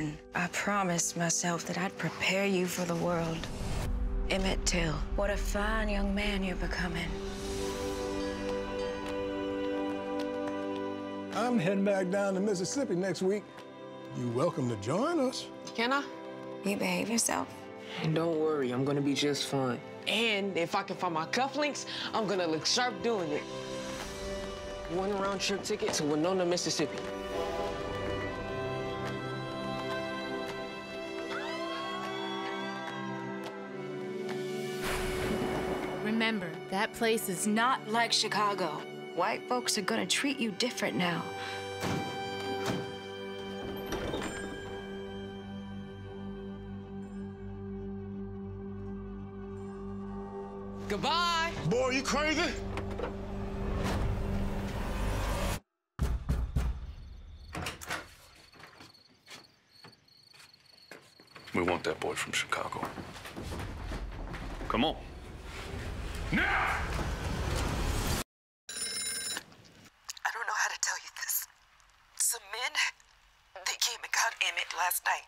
born, I promised myself that I'd prepare you for the world. Emmett Till, what a fine young man you're becoming. I'm heading back down to Mississippi next week. You're welcome to join us. Can I? You behave yourself. And don't worry, I'm gonna be just fine. And if I can find my cufflinks, I'm gonna look sharp doing it. One round-trip ticket to Winona, Mississippi. Remember, that place is not Like Chicago. White folks are gonna treat you different now. Goodbye! Boy, you crazy? We want that boy from Chicago. Come on. Now! I don't know how to tell you this. Some men, they came and got Emmett last night.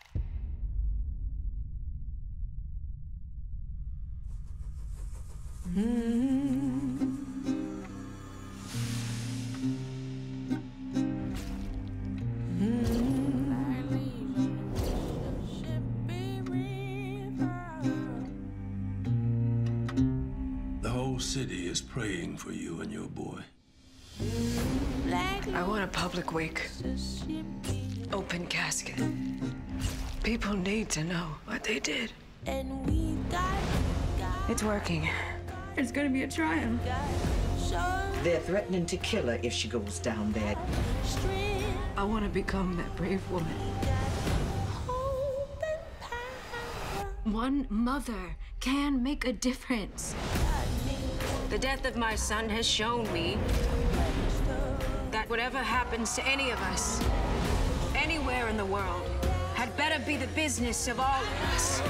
The whole city is praying for you and your boy. I want a public wake. Open casket. People need to know what they did. It's working. It's gonna be a triumph. They're threatening to kill her if she goes down there. I want to become that brave woman. One mother can make a difference. The death of my son has shown me that whatever happens to any of us, anywhere in the world, had better be the business of all of us.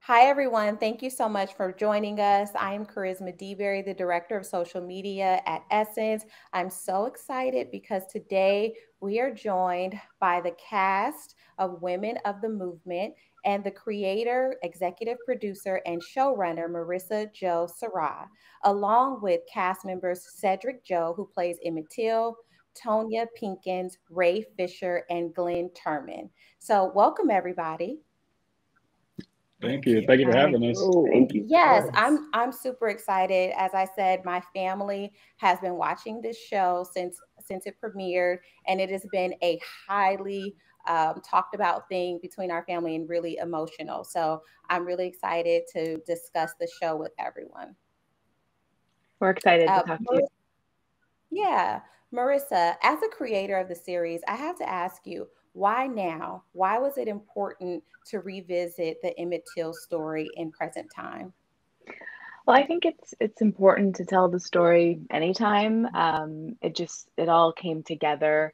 Hi, everyone. Thank you so much for joining us. I am Charisma DeBerry, the Director of Social Media at Essence. I'm so excited because today we are joined by the cast of Women of the Movement and the creator, executive producer, and showrunner, Marissa Jo Cerar, along with cast members Cedric Joe, who plays Emmett Till, Tonya Pinkins, Ray Fisher, and Glenn Turman. So welcome, everybody. Thank you. Thank you for having us. Thank you. Yes, I'm super excited. As I said, my family has been watching this show since it premiered, and it has been a highly talked about thing between our family and really emotional. So I'm really excited to discuss the show with everyone. We're excited to talk to you. Yeah, Marissa, as a creator of the series, I have to ask you, why now? Why was it important to revisit the Emmett Till story in present time? Well, I think it's important to tell the story anytime. It all came together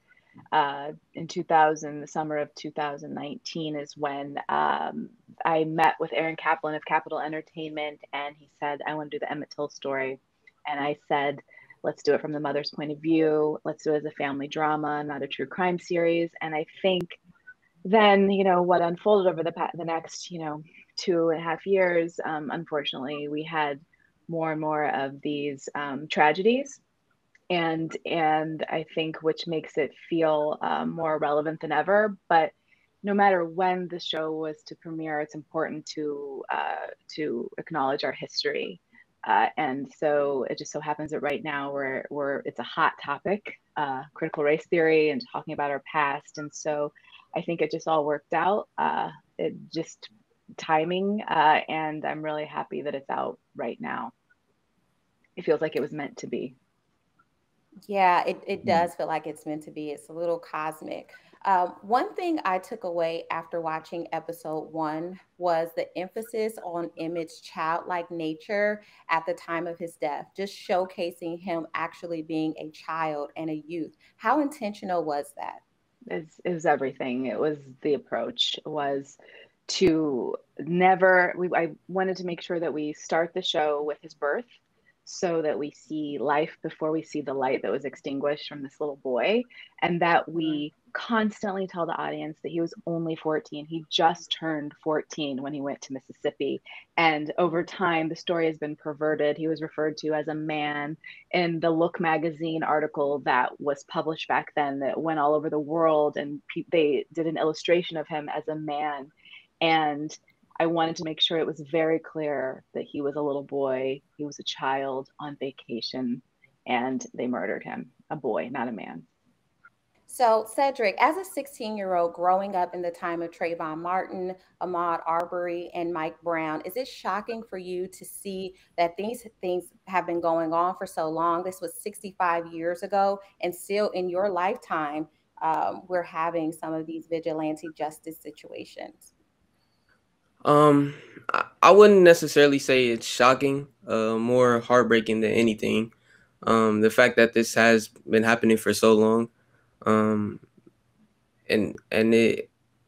in 2000. The summer of 2019 is when I met with Aaron Kaplan of Capital Entertainment, and he said, "I want to do the Emmett Till story," and I said, "Let's do it from the mother's point of view. Let's do it as a family drama, not a true crime series." And I think then, what unfolded over the next, 2.5 years, unfortunately, we had more and more of these tragedies. And I think which makes it feel more relevant than ever. But no matter when the show was to premiere, it's important to acknowledge our history. And so it just so happens that right now it's a hot topic, critical race theory and talking about our past. And so I think it just all worked out. It just timing, and I'm really happy that it's out right now. It feels like it was meant to be. Yeah, it does feel like it's meant to be. It's a little cosmic. One thing I took away after watching episode 1 was the emphasis on Emmett's childlike nature at the time of his death, just showcasing him actually being a child and a youth. How intentional was that? It was everything. It was the approach was to I wanted to make sure that we start the show with his birth so that we see life before we see the light that was extinguished from this little boy, and that we constantly tell the audience that he was only 14. He just turned 14 when he went to Mississippi. And over time, the story has been perverted. He was referred to as a man in the Look magazine article that was published back then that went all over the world, and they did an illustration of him as a man. And I wanted to make sure it was very clear that he was a little boy. He was a child on vacation, and they murdered him. A boy, not a man. So, Cedric, as a 16-year-old growing up in the time of Trayvon Martin, Ahmaud Arbery, and Mike Brown, is it shocking for you to see that these things have been going on for so long? This was 65 years ago, and still in your lifetime, we're having some of these vigilante justice situations. I wouldn't necessarily say it's shocking, more heartbreaking than anything. The fact that this has been happening for so long,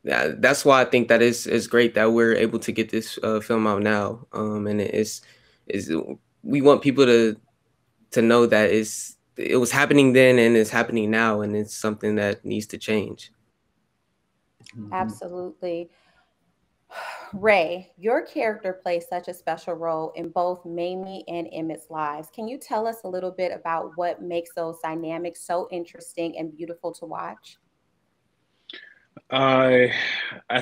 that's why I think that it's great that we're able to get this film out now. And we want people to know that it was happening then and it's happening now, and it's something that needs to change. Absolutely. Ray, your character plays such a special role in both Mamie and Emmett's lives. Can you tell us a little bit about what makes those dynamics so interesting and beautiful to watch? I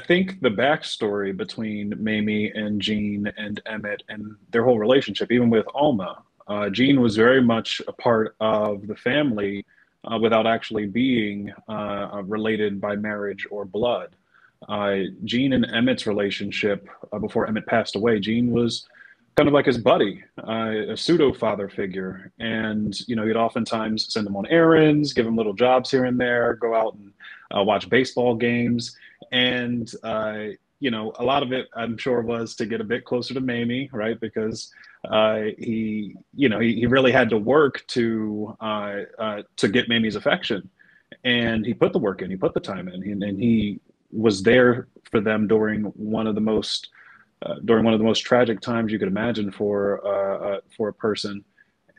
think the backstory between Mamie and Jean and Emmett and their whole relationship, even with Alma, Jean was very much a part of the family without actually being related by marriage or blood. Jean and Emmett's relationship, before Emmett passed away, Jean was kind of like his buddy, a pseudo father figure. And, he'd oftentimes send him on errands, give him little jobs here and there, go out and watch baseball games. And, a lot of it, I'm sure, was to get a bit closer to Mamie, right? Because he really had to work to get Mamie's affection. And he put the work in, he put the time in, and he was there for them during one of the most tragic times you could imagine for a person,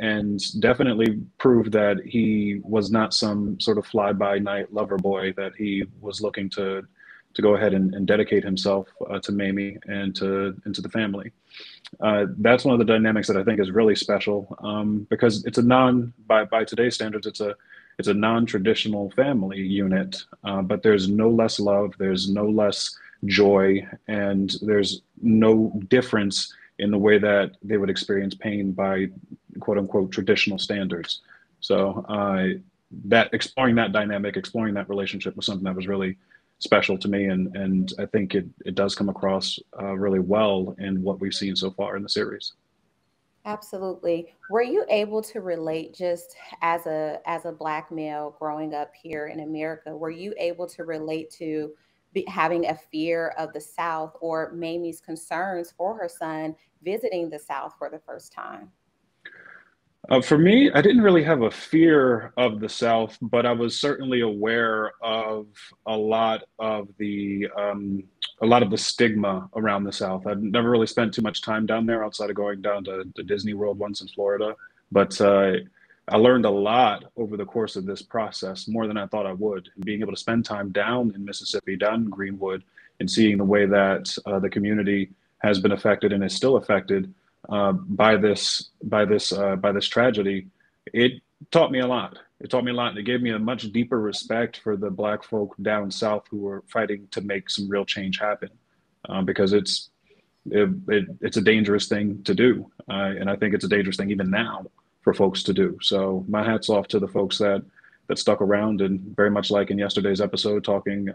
and definitely proved that he was not some sort of fly-by-night lover boy, that he was looking to go ahead and dedicate himself to Mamie and into the family. That's one of the dynamics that I think is really special, because it's by today's standards, it's a non-traditional family unit, but there's no less love, there's no less joy, and there's no difference in the way that they would experience pain by quote unquote traditional standards. So that exploring that dynamic, exploring that relationship was something that was really special to me, and I think it does come across really well in what we've seen so far in the series. Absolutely. Were you able to relate, just as a Black male growing up here in America, were you able to relate to having a fear of the South, or Mamie's concerns for her son visiting the South for the first time? For me, I didn't really have a fear of the South, but I was certainly aware of a lot of the stigma around the South. I've never really spent too much time down there outside of going down to Disney World once in Florida, but I learned a lot over the course of this process, more than I thought I would. Being able to spend time down in Mississippi, down in Greenwood, and seeing the way that the community has been affected and is still affected by this tragedy, it taught me a lot. It taught me a lot, and it gave me a much deeper respect for the Black folk down South who were fighting to make some real change happen, because it's a dangerous thing to do, and I think it's a dangerous thing even now for folks to do. So my hat's off to the folks that stuck around, and very much like in yesterday's episode, talking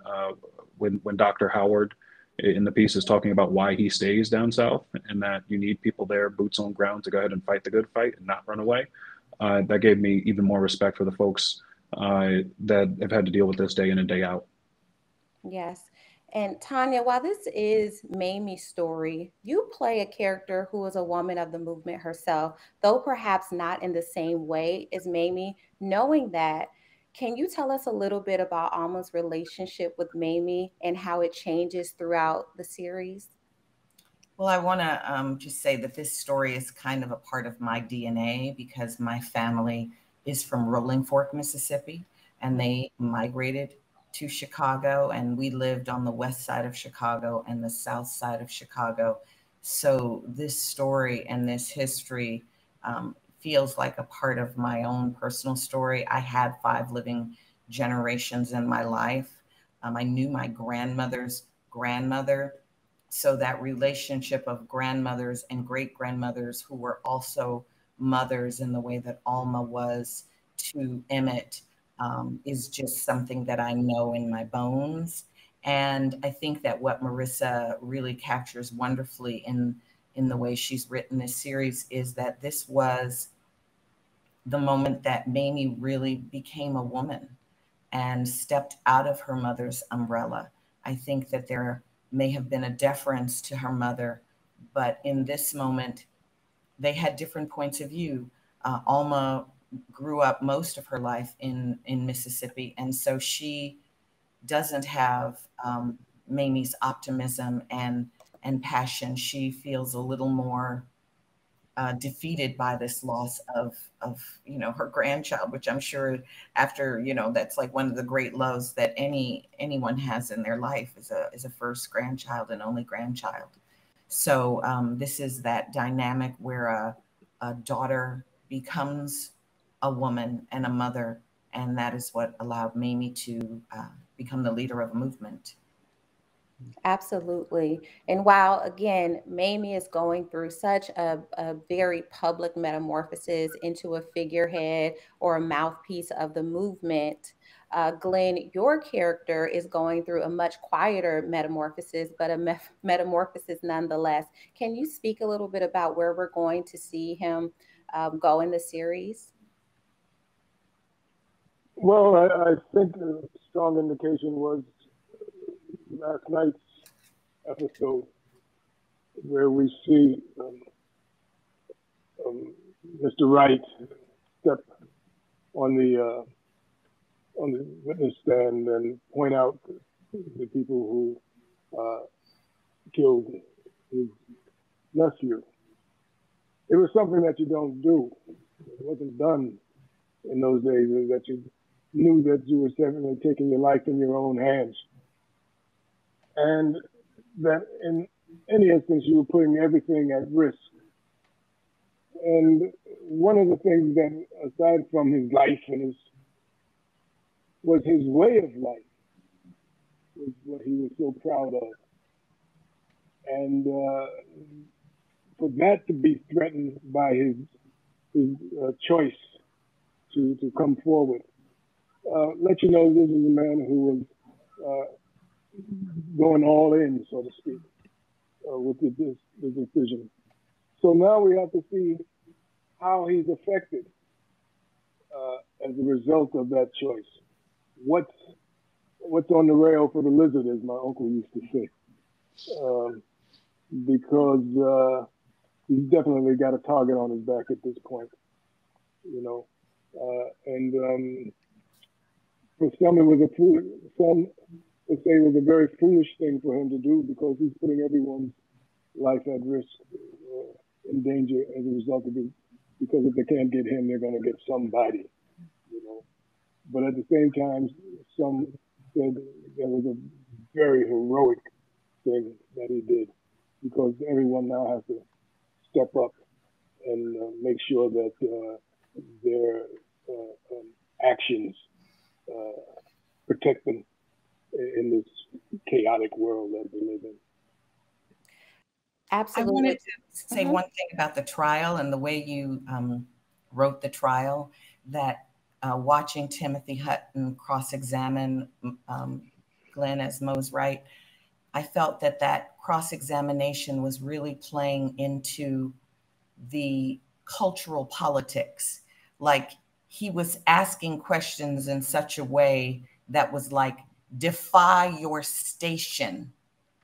when Dr. Howard in the piece is talking about why he stays down South, and that you need people there, boots on ground, to go ahead and fight the good fight and not run away. That gave me even more respect for the folks that have had to deal with this day in and day out. Yes. And Tanya, while this is Mamie's story, you play a character who is a woman of the movement herself, though perhaps not in the same way as Mamie. Knowing that, Can you tell us a little bit about Alma's relationship with Mamie and how it changes throughout the series? Well, I want to just say that this story is kind of a part of my DNA because my family is from Rolling Fork, Mississippi, and they migrated to Chicago, and we lived on the west side of Chicago and the south side of Chicago. So this story and this history feels like a part of my own personal story. I had 5 living generations in my life. I knew my grandmother's grandmother. So that relationship of grandmothers and great-grandmothers who were also mothers in the way that Alma was to Emmett is just something that I know in my bones. And I think that what Marissa really captures wonderfully in the way she's written this series is that this was the moment that Mamie really became a woman and stepped out of her mother's umbrella. I think that there may have been a deference to her mother, but in this moment, they had different points of view. Alma grew up most of her life in Mississippi, and so she doesn't have Mamie's optimism and passion. She feels a little more defeated by this loss of her grandchild, which I'm sure after that's like one of the great lows that anyone has in their life is a first grandchild and only grandchild. So this is that dynamic where a daughter becomes a woman and a mother, and that is what allowed Mamie to become the leader of a movement. Absolutely. And while, again, Mamie is going through such a very public metamorphosis into a figurehead or a mouthpiece of the movement, Glenn, your character is going through a much quieter metamorphosis, but a metamorphosis nonetheless. Can you speak a little bit about where we're going to see him go in the series? Well, I think a strong indication was last night's episode where we see Mr. Wright step on the witness stand and point out the people who killed his nephew. It was something that you don't do. It wasn't done in those days, that you knew that you were definitely taking your life in your own hands. And that in any instance, you were putting everything at risk. And one of the things that, aside from his life and was his way of life, was what he was so proud of. And for that to be threatened by his choice to come forward, let you know this is a man who was going all in, so to speak, with the decision. So now we have to see how he's affected as a result of that choice. What's on the rail for the lizard, as my uncle used to say, because he's definitely got a target on his back at this point, and for some it was would say it was a very foolish thing for him to do because he's putting everyone's life at risk, in danger as a result of it. Because if they can't get him, they're going to get somebody, But at the same time, some said there was a very heroic thing that he did because everyone now has to step up and make sure that their actions protect them in this chaotic world that we live in. Absolutely. I wanted to say one thing about the trial and the way you wrote the trial, that watching Timothy Hutton cross-examine Glenn as Mo's Wright, I felt that cross-examination was really playing into the cultural politics. Like he was asking questions in such a way that was like, defy your station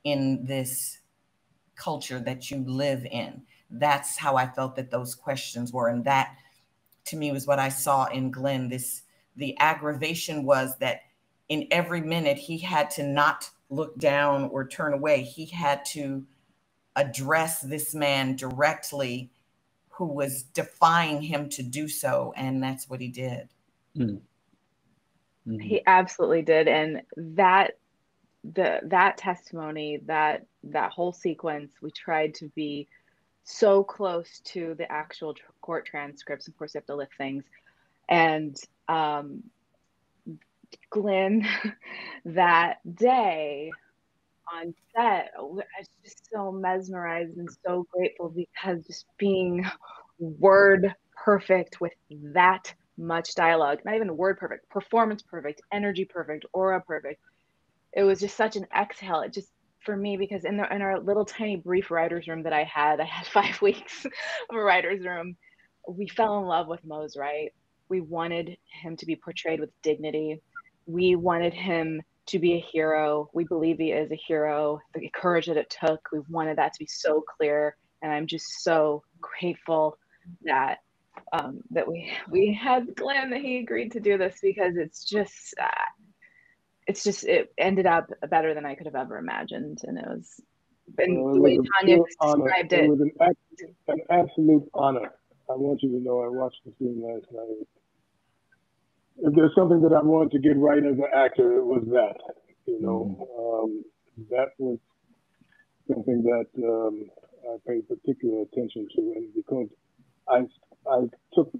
in this culture that you live in. That's how I felt that those questions were. And that to me was what I saw in Glenn, this the aggravation was that in every minute he had to not look down or turn away. He had to address this man directly who was defying him to do so. And that's what he did. Mm-hmm. He absolutely did. And that testimony, that whole sequence, we tried to be so close to the actual court transcripts. Of course, you have to lift things. And Glenn, that day on set, I was just so mesmerized and so grateful, because just being word perfect with that much dialogue, not even word perfect, performance perfect, energy perfect, aura perfect. It was just such an exhale. It just, for me, because in our little tiny brief writer's room that I had 5 weeks of a writer's room, we fell in love with Mose Wright. We wanted him to be portrayed with dignity. We wanted him to be a hero. We believe he is a hero. The courage that it took, we wanted that to be so clear. And I'm just so grateful that that we had Glenn, that he agreed to do this, because it ended up better than I could have ever imagined. And it was, and the way Tanya described it. It was an absolute honor. I want you to know, I watched the scene last night. If there's something that I wanted to get right as an actor, it was that. That was something that I paid particular attention to, and because I took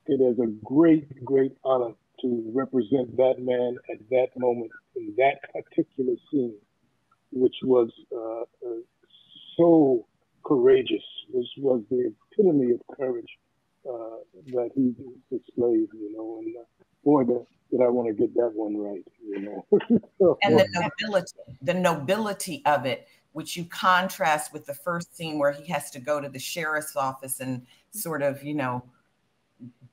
it as a great honor to represent that man at that moment in that particular scene, which was so courageous, which was the epitome of courage that he displayed, and boy, did I want to get that one right, And the nobility of it, which you contrast with the first scene where he has to go to the sheriff's office and sort of,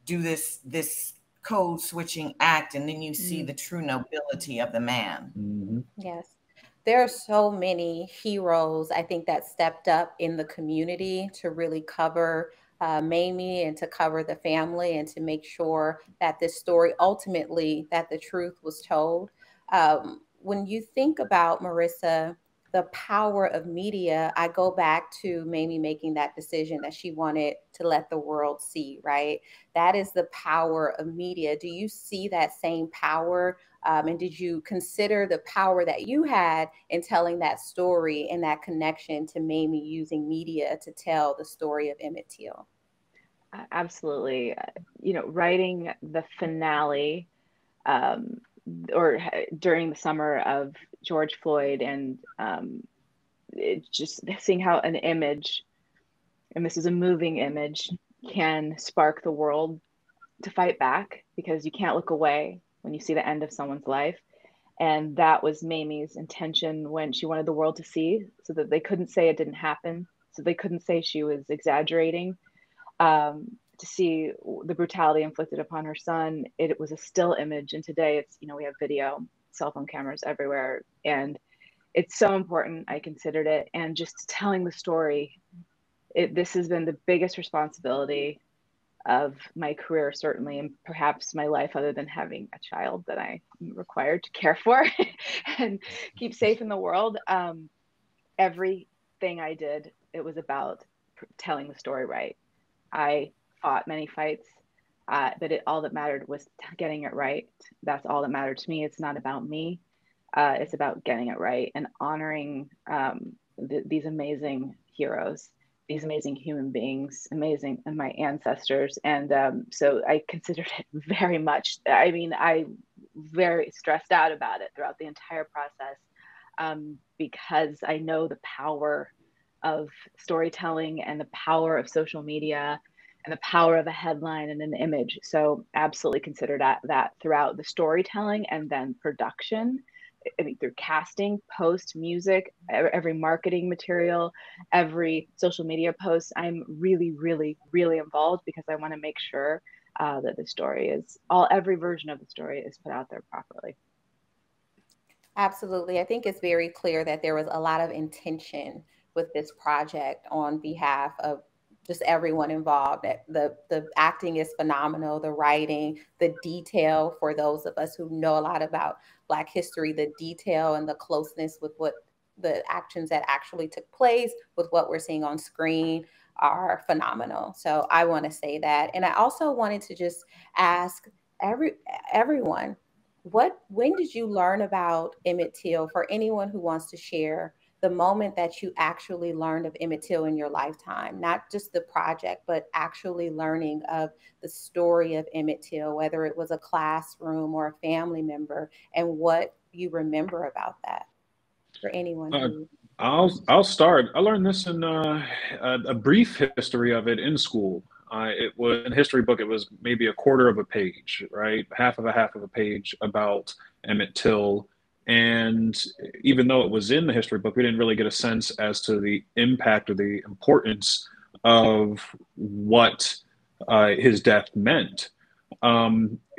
do this code switching act, and then you see the true nobility of the man. Mm-hmm. Yes. There are so many heroes, I think, that stepped up in the community to really cover Mamie and to cover the family and to make sure that this story, ultimately, that the truth was told. When you think about, Marissa, the power of media, I go back to Mamie making that decision that she wanted to let the world see, right? That is the power of media. Do you see that same power? And did you consider the power that you had in telling that story and that connection to Mamie using media to tell the story of Emmett Till? Absolutely. Writing the finale or during the summer of George Floyd, and just seeing how an image, and this is a moving image, can spark the world to fight back, because you can't look away when you see the end of someone's life. And that was Mamie's intention when she wanted the world to see, so that they couldn't say it didn't happen, so they couldn't say she was exaggerating. To see the brutality inflicted upon her son, it was a still image. And today it's, we have video, cell phone cameras everywhere. And it's so important. I considered it. And just telling the story, this has been the biggest responsibility of my career, certainly, and perhaps my life, other than having a child that I'm required to care for and keep safe in the world. Everything I did, it was about telling the story right. I fought many fights, but all that mattered was getting it right. That's all that mattered to me. It's not about me. It's about getting it right and honoring these amazing heroes, these amazing human beings, amazing, and my ancestors. And so I considered it very much. I very stressed out about it throughout the entire process, because I know the power of storytelling and the power of social media and the power of a headline and an image. So absolutely consider that throughout the storytelling and then production. Through casting, post, music, every marketing material, every social media post, I'm really, really, really involved, because I want to make sure that the story is every version of the story is put out there properly. Absolutely. I think it's very clear that there was a lot of intention with this project on behalf of just everyone involved. The acting is phenomenal, the writing, the detail for those of us who know a lot about Black history, the detail and the closeness with what the actions that actually took place with what we're seeing on screen are phenomenal. So I want to say that. And I also wanted to just ask everyone, when did you learn about Emmett Till? For anyone who wants to share the moment that you actually learned of Emmett Till in your lifetime, not just the project, but actually learning of the story of Emmett Till, whether it was a classroom or a family member, and what you remember about that, for anyone who... I'll start. I learned this in a brief history of it in school. It was in a history book. It was maybe a quarter of a page, right? Half of a page about Emmett Till. And even though it was in the history book, we didn't really get a sense as to the impact or the importance of what his death meant. I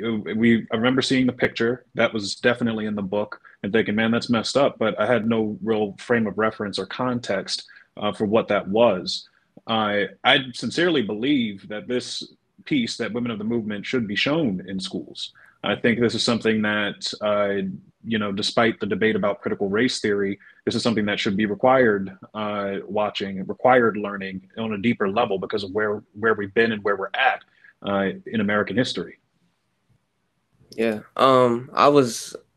remember seeing the picture that was definitely in the book and thinking, man, that's messed up. But I had no real frame of reference or context for what that was. I sincerely believe that this piece, that Women of the Movement, should be shown in schools. I think this is something that, despite the debate about critical race theory, this is something that should be required required learning on a deeper level because of where we've been and where we're at in American history. Yeah.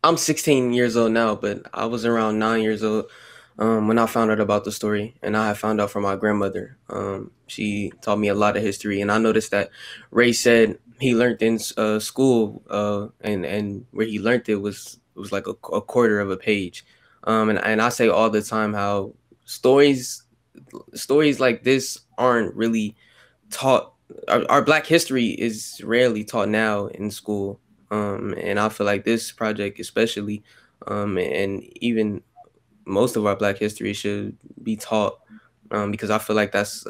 I'm 16 years old now, but I was around 9 years old when I found out about the story, and I had found out from my grandmother. She taught me a lot of history, and I noticed that Ray said he learned in school, and where he learned it was like a quarter of a page. And I say all the time how stories like this aren't really taught. Our Black history is rarely taught now in school. And I feel like this project especially, and even most of our Black history should be taught, because I feel like that's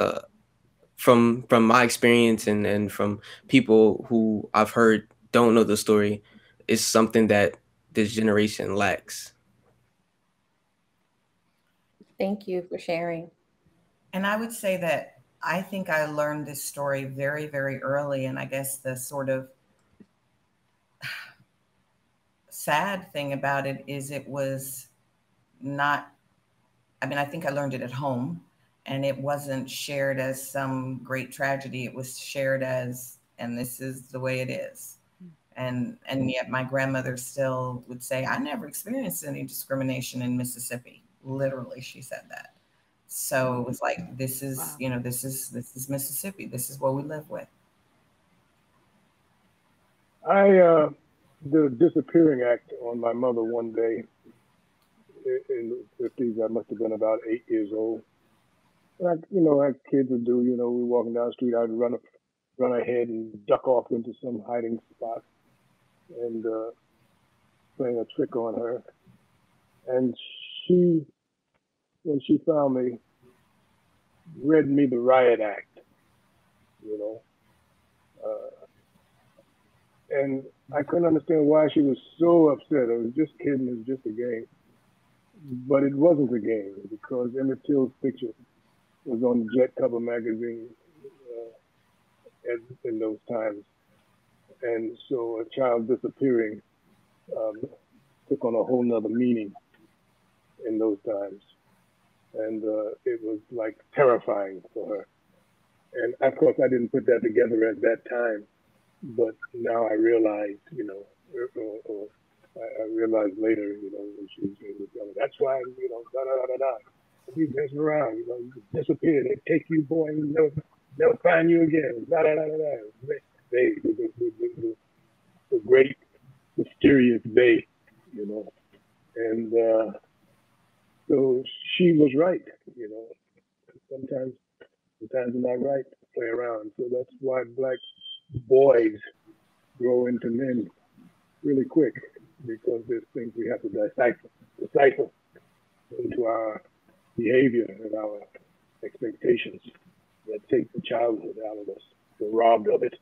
from my experience and from people who I've heard don't know the story, is something that this generation lacks. Thank you for sharing. And I would say that I think I learned this story very, very early. And I guess the sort of sad thing about it is it was not, I think I learned it at home, and it wasn't shared as some great tragedy. It was shared as, and this is the way it is. And yet my grandmother still would say, I never experienced any discrimination in Mississippi. Literally, she said that. So it was like, this is, wow. This is Mississippi. This is what we live with. I did a disappearing act on my mother one day in the 50s. I must have been about 8 years old. And like kids would do, we were walking down the street, I'd run ahead and duck off into some hiding spot and playing a trick on her. And she, when she found me, read me the riot act, and I couldn't understand why she was so upset. I was just kidding, it was just a game. But it wasn't a game, because Emmett Till's picture was on the Jet cover magazine in those times. And so a child disappearing took on a whole nother meaning in those times. And it was like terrifying for her. And of course I didn't put that together at that time, but now I realize, or I realized later, when she was telling me, that's why, you messing around, you disappear, they take you, boy, and they'll find you again, the great mysterious they, and so she was right, sometimes they're not right to play around. So that's why Black boys grow into men really quick, because there's things we have to decipher into our behavior and our expectations that take the childhood out of us. We're robbed of it.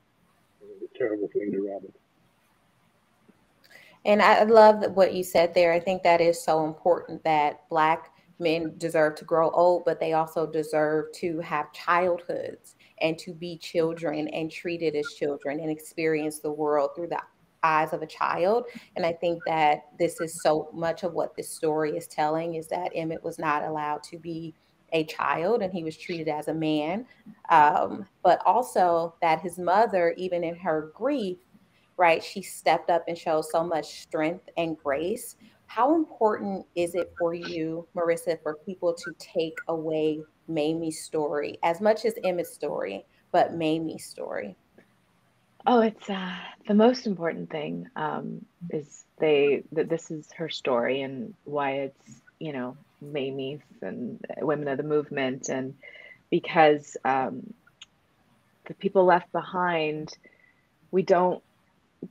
It's a terrible thing to rob it. And I love what you said there. I think that is so important, that Black men deserve to grow old, but they also deserve to have childhoods and to be children and treated as children and experience the world through the eyes of a child. And I think that this is so much of what this story is telling, is that Emmett was not allowed to be a child and he was treated as a man. But also that his mother, even in her grief, right, she stepped up and showed so much strength and grace. How important is it for you, Marissa, for people to take away Mamie's story as much as Emmett's story, but Mamie's story? Oh, it's the most important thing is that this is her story and why it's, you know, Mamie's and women of the movement, and because the people left behind, we don't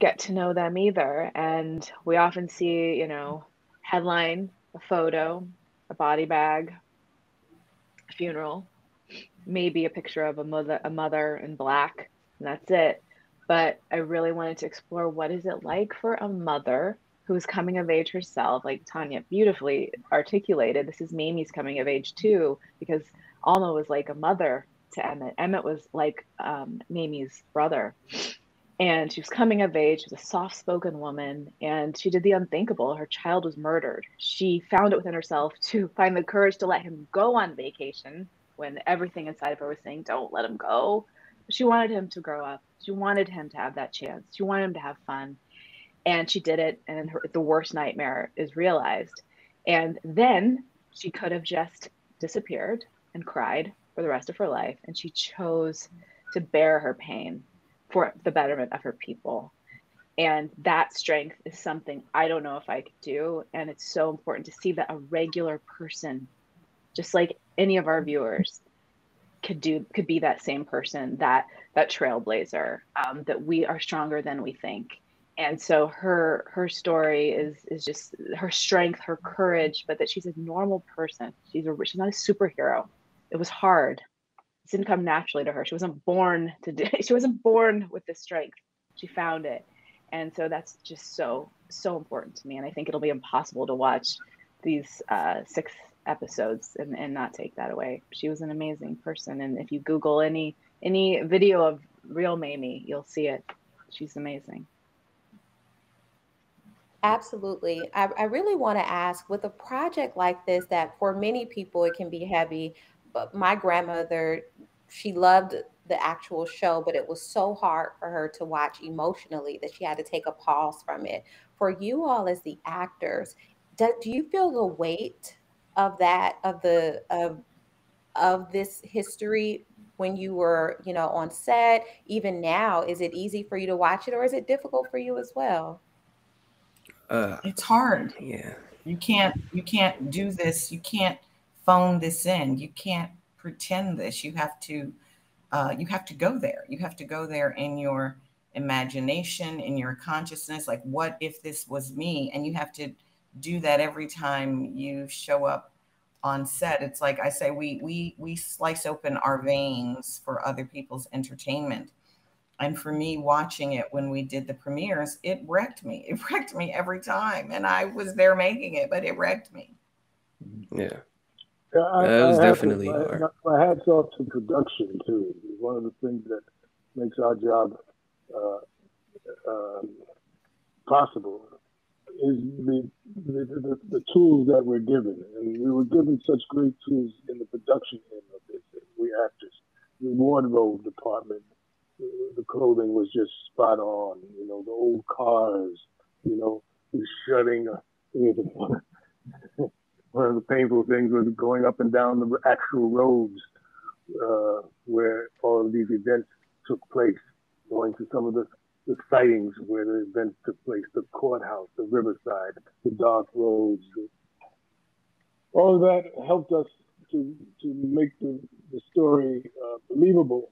get to know them either, and we often see, you know, headline, a photo, a body bag, a funeral, maybe a picture of a mother in black, and that's it. But I really wanted to explore, what is it like for a mother who's coming of age herself, like Tanya beautifully articulated. This is Mamie's coming of age too, because Alma was like a mother to Emmett. Emmett was like Mamie's brother. And she was coming of age. She was a soft-spoken woman, and she did the unthinkable. Her child was murdered. She found it within herself to find the courage to let him go on vacation when everything inside of her was saying, don't let him go. She wanted him to grow up. She wanted him to have that chance. She wanted him to have fun. And she did it, and the worst nightmare is realized. And then she could have just disappeared and cried for the rest of her life, and she chose to bear her pain for the betterment of her people. And that strength is something I don't know if I could do. And it's so important to see that a regular person, just like any of our viewers, could be that same person, that trailblazer, that we are stronger than we think. And so her story is just her strength, her courage, but that she's a normal person. She's not a superhero. It was hard. It didn't come naturally to her. She wasn't born with this strength. She found it. And so that's just so important to me. And I think it'll be impossible to watch these 6 episodes and not take that away. She was an amazing person. And if you Google any video of real Mamie, you'll see it. She's amazing. Absolutely. I really want to ask, with a project like this, that for many people it can be heavy, but my grandmother, she loved the actual show, but it was so hard for her to watch emotionally that she had to take a pause from it. For you all as the actors, do you feel the weight of that, of this history when you were, you know, on set? Even now, is it easy for you to watch it, or is it difficult for you as well? It's hard. Yeah. You can't do this. You can't phone this in. You can't pretend this. You have to go there. You have to go there in your imagination, in your consciousness. Like, what if this was me? And you have to do that every time you show up on set. It's like I say, we slice open our veins for other people's entertainment. And for me, watching it when we did the premieres, it wrecked me. It wrecked me every time. And I was there making it, but it wrecked me. Yeah. It was definitely hard. My hat's off to production, too. One of the things that makes our job possible is the tools that we're given. And we were given such great tools in the production end of this. We actors, the wardrobe department, the clothing was just spot on. You know, the old cars, you know, the shutting. One of the painful things was going up and down the actual roads where all of these events took place, going to some of the sightings where the events took place, the courthouse, the riverside, the dark roads. All of that helped us to make the story believable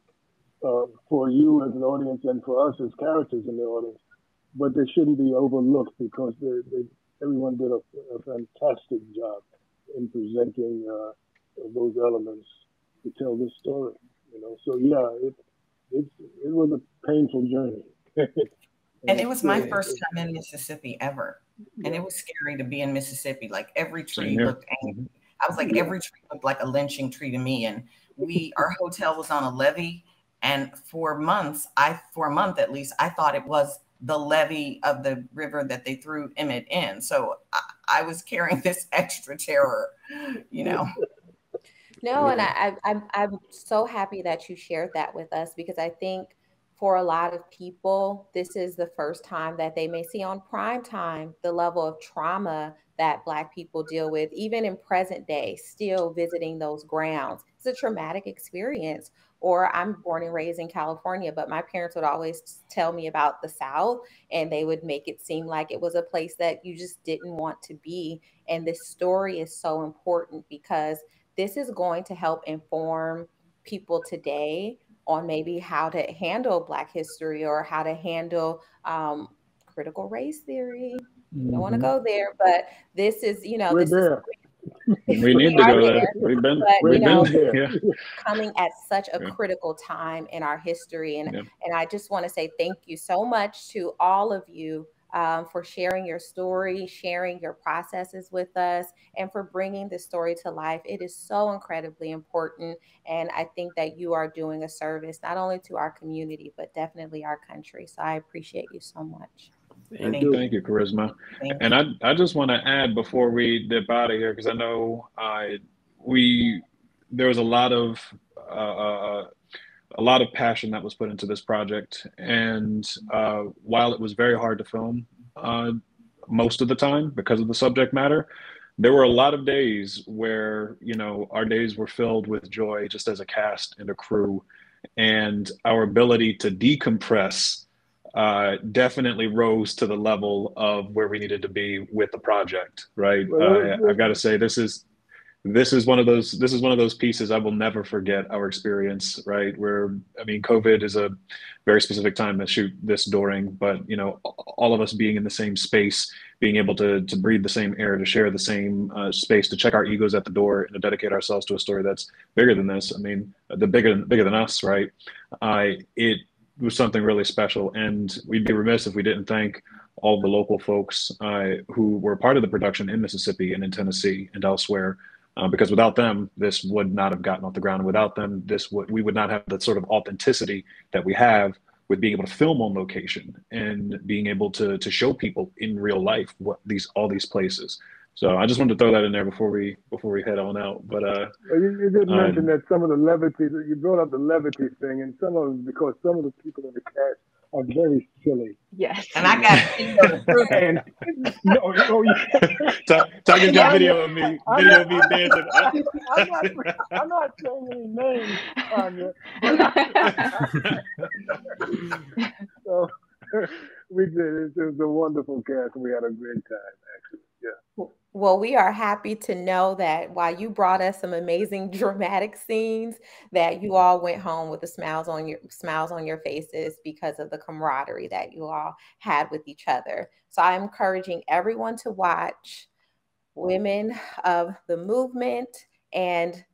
for you as an audience and for us as characters in the audience. But they shouldn't be overlooked, because everyone did a fantastic job in presenting those elements to tell this story. You know, so yeah, it was a painful journey. And it was my first time in Mississippi ever, and it was scary to be in Mississippi. Like, every tree looked angry. I was like, every tree looked like a lynching tree to me. And our hotel was on a levee, And for months, for a month at least, I thought it was the levee of the river that they threw Emmett in. So I was carrying this extra terror, you know. No, and I'm so happy that you shared that with us, because I think for a lot of people, this is the first time that they may see on prime time the level of trauma that Black people deal with, even in present day, still visiting those grounds. It's a traumatic experience. Or I'm born and raised in California, but my parents would always tell me about the South, and they would make it seem like it was a place that you just didn't want to be. And this story is so important because this is going to help inform people today on maybe how to handle Black history or how to handle critical race theory. I don't want to go there, but this is, you know, We're this there. is We need to go there. We've been there. Yeah. Coming at such a critical time in our history. And I just want to say thank you so much to all of you for sharing your story, sharing your processes with us, and for bringing this story to life. It is so incredibly important. And I think that you are doing a service, not only to our community, but definitely our country. So I appreciate you so much. Thank you, Charisma. And I just want to add before we dip out of here, because I know there was a lot of passion that was put into this project, and while it was very hard to film most of the time because of the subject matter, there were a lot of days where, you know, our days were filled with joy just as a cast and a crew, and our ability to decompress definitely rose to the level of where we needed to be with the project, right? I've got to say, this is one of those pieces I will never forget. Our experience, right? Where, I mean, COVID is a very specific time to shoot this during, but, you know, all of us being in the same space, being able to breathe the same air, to share the same space, to check our egos at the door, and to dedicate ourselves to a story that's bigger than this. I mean, bigger than us, right? It was something really special, and we'd be remiss if we didn't thank all the local folks who were part of the production in Mississippi and in Tennessee and elsewhere. Because without them, this would not have gotten off the ground. Without them, we would not have the sort of authenticity that we have with being able to film on location and being able to show people in real life all these places. So I just wanted to throw that in there before we head on out. But you did mention that some of the levity, you brought up the levity thing, and some of it because some of the people in the cast are very silly. Yes. And I got video to prove it. Talking got video of me dancing. I'm not saying any names, Tanya. So we did. It was a wonderful cast, and we had a great time, actually. Yeah. Well, we are happy to know that while you brought us some amazing dramatic scenes, that you all went home with the smiles on your faces because of the camaraderie that you all had with each other. So I'm encouraging everyone to watch Women of the Movement, and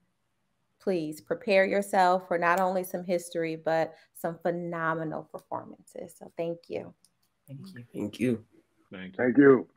please prepare yourself for not only some history, but some phenomenal performances. So thank you. Thank you. Thank you. Thank you.